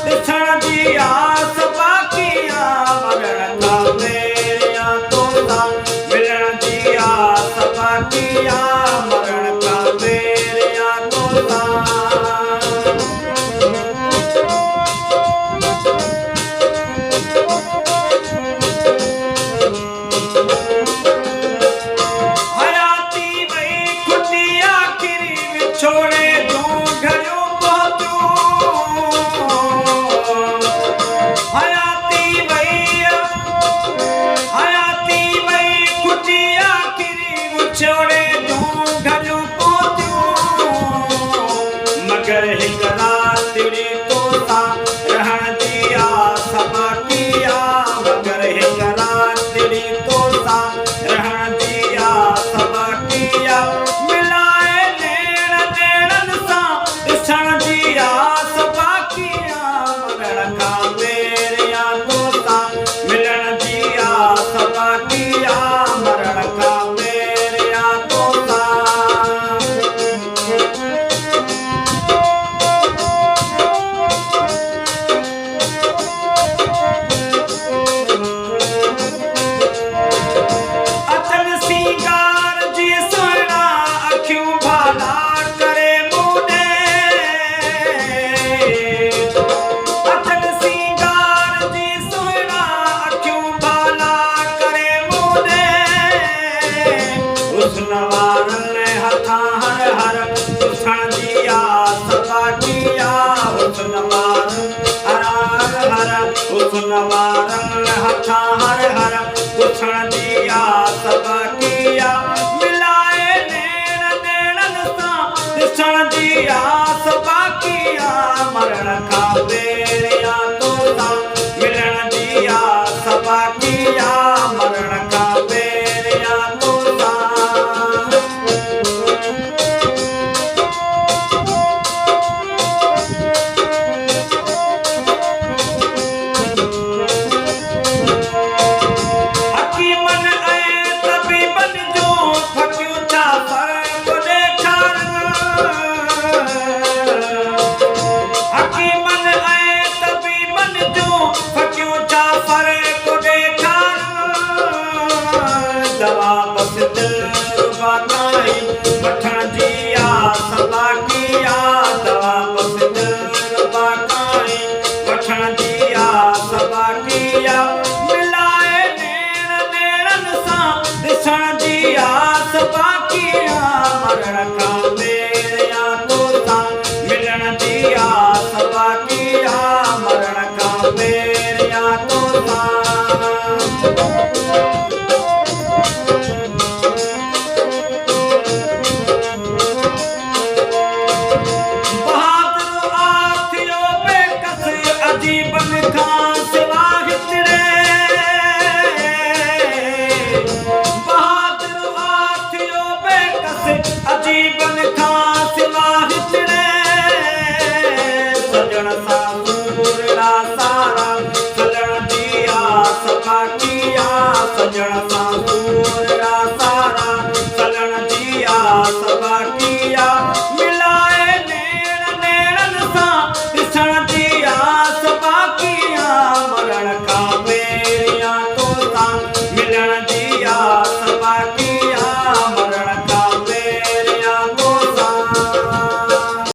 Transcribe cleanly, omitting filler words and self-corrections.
ॾिसण जी आस बाक़ी आ मरण खां पहिरियां तोसां मिलण जी आस बाक़ी आ मरण खां पहिरियां तोसां छोड़े तूं घरियो पहुतो हयाती वई खुटी आखिरी छोड़े तूं घरियो पहुतो मगर हिक रात री तोसां रहण जी आस बाक़ी आ मगर हिक रात री तोसां रहण जी आस बाक़ी आ ॾिसण जी आस बाक़ी आ मरण खां पहिरियां तोसां मिलण जी आस बाक़ी आ मरण खां पहिरियां तोसां अचन सिंगार जी सुहिणा अखियूं भाला हुस्न हथा हर हर ॾिसण जी आस बाक़ी आ हुस्न हथा हर हर ॾिसण जी आस बाक़ी आ मिलाए नेणनि सां ॾिसण जी आस बाक़ी आ मरण खां पहिरियां तोसां मिलण जी आस बाक़ी आ मरण खां पहिरियां तोसां दवा बस दिलरुबा ताईं वठण जी आस बाक़ी आ दवा बस दिलरुबा ताईं वठण जी आस बाक़ी आ मिलाए नेणनि सां ॾिसण जी आस बाक़ी आ मरण खां पहिरियां तोसां मिलण जी आस बाक़ी आ मरण खां पहिरियां तोसां अजीबन खां सिवा हिकिड़े बहादुर आथियो बेकस अजीबन खां सिवा हिकिड़े सजण सां सूरड़ा